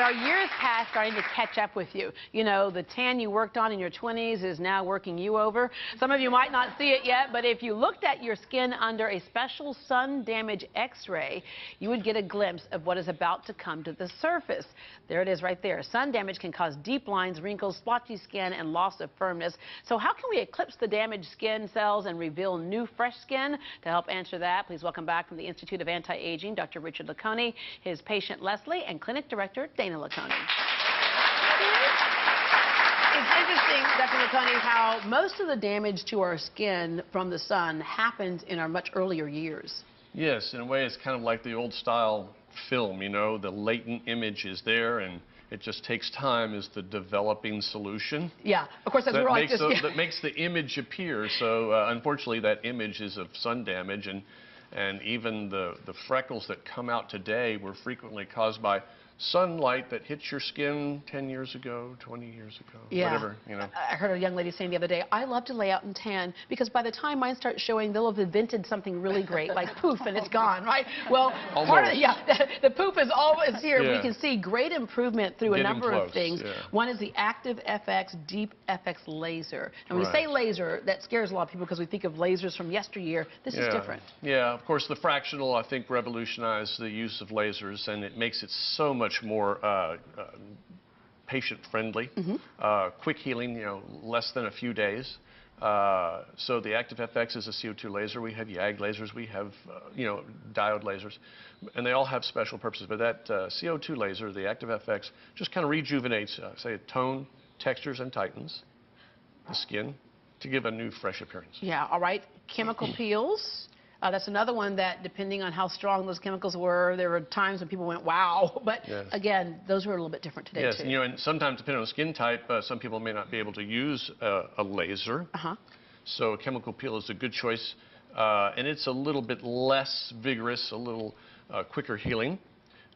are years past starting to catch up with you. You know, the tan you worked on in your 20s is now working you over. Some of you might not see it yet, but if you looked at your skin under a special sun damage x-ray, you would get a glimpse of what is about to come to the surface. There it is right there. Sun damage can cause deep lines, wrinkles, splotchy skin, and loss of firmness. So how can we eclipse the damaged skin cells and reveal new, fresh skin? To help answer that, please welcome back from the Institute of Anti-Aging, Dr. Richard Laconi, his patient Leslie, and clinic director Dana Laconi. It's interesting, Dr. Laconi, how most of the damage to our skin from the sun happens in our much earlier years. Yes, in a way it's kind of like the old style film, you know, the latent image is there and it just takes time as the developing solution. Yeah, of course, that makes the image appear. So unfortunately that image is of sun damage, and even the freckles that come out today were frequently caused by sunlight that hit your skin 10 years ago, 20 years ago, whatever, you know. I heard a young lady saying the other day, I love to lay out and tan because by the time mine starts showing, they'll have invented something really great, like poof, and it's gone, right? Well, part of the poof is always here. Yeah. We can see great improvement through a number of things. Yeah. One is the Active FX Deep FX laser. And when we say laser, that scares a lot of people because we think of lasers from yesteryear. This is different. Yeah, of course, the fractional, I think, revolutionized the use of lasers, and it makes it so much more patient-friendly, quick healing, you know, less than a few days. So the Active FX is a CO2 laser. We have YAG lasers. We have, you know, diode lasers, and they all have special purposes. But that CO2 laser, the Active FX, just kind of rejuvenates, say, tone, textures, and tightens the skin to give a new, fresh appearance. Yeah. All right. Chemical peels. That's another one that, depending on how strong those chemicals were, there were times when people went, wow. But again, those were a little bit different today, yes, too. And, you know, and sometimes, depending on the skin type, some people may not be able to use a laser. So a chemical peel is a good choice. And it's a little bit less vigorous, a little quicker healing.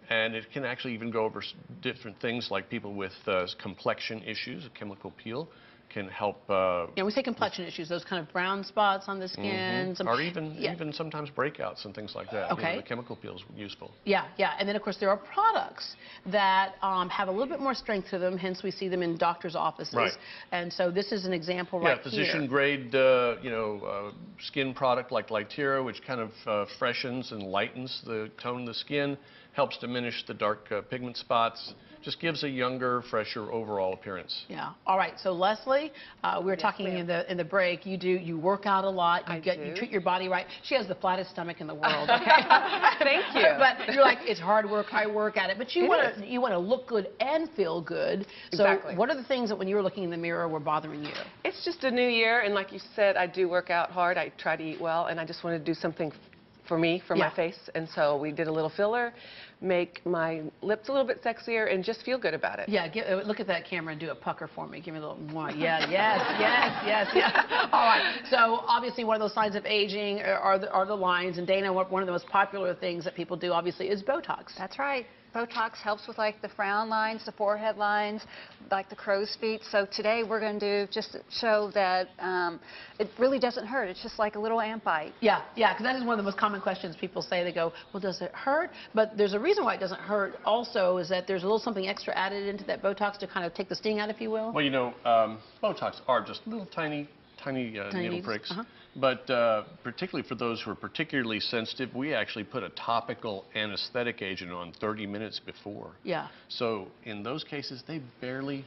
And it can actually even go over different things like people with complexion issues. A chemical peel can help. Yeah, we say complexion issues, those kind of brown spots on the skin. Or even sometimes breakouts and things like that. Okay. You know, the chemical peel is useful. Yeah, yeah. And then, of course, there are products that have a little bit more strength to them, hence we see them in doctors' offices. Right. And so this is an example right here. Yeah, physician-grade, you know, skin product like Lytera, which kind of freshens and lightens the tone of the skin, helps diminish the dark pigment spots, just gives a younger, fresher overall appearance. Yeah. All right. So Leslie, we were talking in the break. You work out a lot. You treat your body right. She has the flattest stomach in the world. Okay. Thank you. But you're like, it's hard work. I work at it. But you want to look good and feel good. So what are the things that when you were looking in the mirror were bothering you? It's just a new year, and like you said, I do work out hard. I try to eat well, and I just wanted to do something for me, for my face, and so we did a little filler, make my lips a little bit sexier, and just feel good about it. Yeah, look at that camera and do a pucker for me. Give me a little mwah. Yeah, yes. All right. So obviously, one of those signs of aging are the lines, and Dana, one of the most popular things that people do, obviously, is Botox. That's right. Botox helps with like the frown lines, the forehead lines, like the crow's feet. So today we're going to just show that it really doesn't hurt. It's just like a little ant bite. Yeah, because that is one of the most common questions people say. They go, well, does it hurt? But there's a reason why it doesn't hurt also is that there's a little something extra added into that Botox to kind of take the sting out, if you will. Well, you know, Botox are just little tiny needle pricks. But particularly for those who are particularly sensitive, we actually put a topical anesthetic agent on 30 minutes before. Yeah. So in those cases, they barely,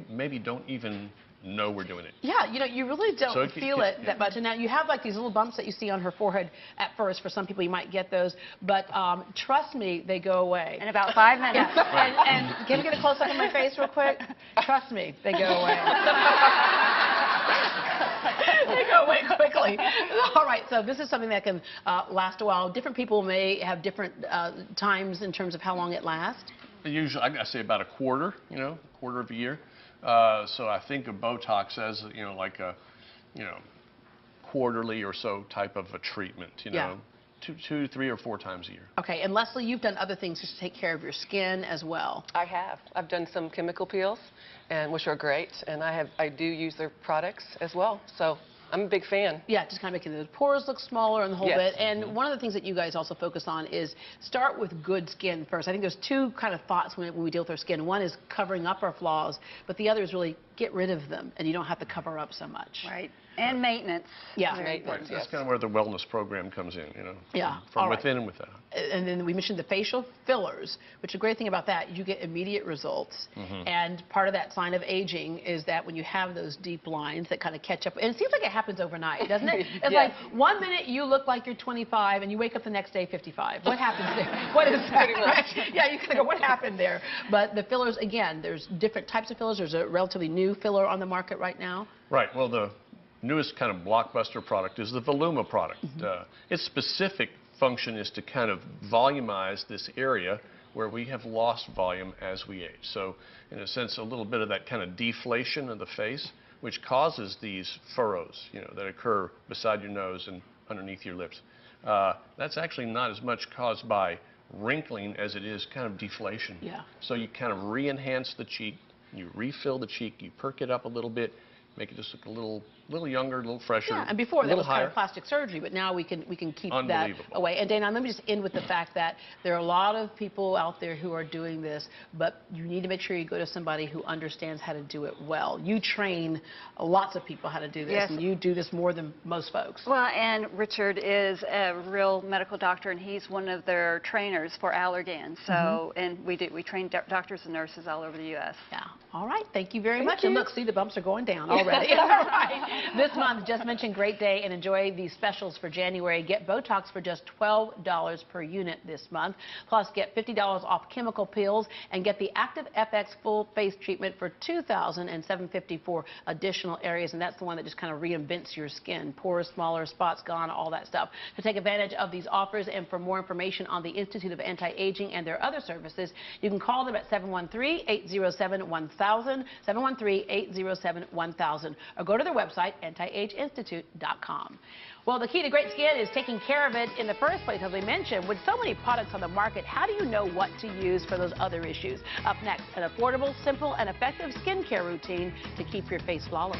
maybe don't even know we're doing it. Yeah, you know, you really don't feel it that much. And now you have like these little bumps that you see on her forehead at first. For some people, you might get those. But trust me, they go away. In about 5 minutes. And can we get a close-up of my face real quick? Trust me, they go away. They go away quickly. All right, so this is something that can last a while. Different people may have different times in terms of how long it lasts. Usually, I say about a quarter, you know, quarter of a year. So I think of Botox as, you know, like a, you know, quarterly or so type of a treatment, you know. 2, 3, or 4 times a year. Okay, and Leslie, you've done other things to take care of your skin as well. I have. I've done some chemical peels, and which are great, and I do use their products as well. So I'm a big fan. Yeah, just kind of making those pores look smaller and the whole Yes. bit. And one of the things that you guys also focus on is start with good skin first. I think there's two kind of thoughts when we deal with our skin. One is covering up our flaws, but the other is really get rid of them, and you don't have to cover up so much. Right. And maintenance. Yeah. Very Maintenance, important. That's yes. kind of where the wellness program comes in, you know. Yeah, From all right. within and without. And then we mentioned the facial fillers, which the great thing about that, you get immediate results. And part of that sign of aging is that when you have those deep lines that kind of catch up, and it seems like it happens overnight, doesn't it? It's Yes. like 1 minute you look like you're 25 and you wake up the next day 55. What happens there? What is that? Pretty much. Yeah, you kind of go, what happened there? But the fillers, again, there's different types of fillers. There's a relatively new filler on the market right now. Right. Well, the newest kind of blockbuster product is the Voluma product. Its specific function is to kind of volumize this area where we have lost volume as we age. So, in a sense, a little bit of that kind of deflation of the face, which causes these furrows, you know, that occur beside your nose and underneath your lips. That's actually not as much caused by wrinkling as it is kind of deflation. Yeah. So you kind of re-enhance the cheek, you refill the cheek, you perk it up a little bit, make it just look a little younger, a little fresher. Yeah, and before a that little was kind higher. of plastic surgery, but now we can keep that Unbelievable. away. And Dana, let me just end with the fact that there are a lot of people out there who are doing this, but you need to make sure you go to somebody who understands how to do it well. You train lots of people how to do this, Yes. and you do this more than most folks. Well, and Richard is a real medical doctor, and he's one of their trainers for Allergan. So, and we train doctors and nurses all over the U.S. Yeah. All right. Thank you very Thank much. you. And look, see, the bumps are going down already. All right. This month, just mention Great Day and enjoy these specials for January. Get Botox for just $12 per unit this month. Plus, get $50 off chemical peels and get the Active FX full face treatment for $2,750 for additional areas. And that's the one that just kind of reinvents your skin. Pores smaller, spots gone, all that stuff. To take advantage of these offers and for more information on the Institute of Anti-Aging and their other services, you can call them at 713-807-1000, 713-807-1000, or go to their website, antiageinstitute.com. Well, the key to great skin is taking care of it in the first place, as we mentioned. With so many products on the market, how do you know what to use for those other issues? Up next, an affordable, simple, and effective skincare routine to keep your face flawless.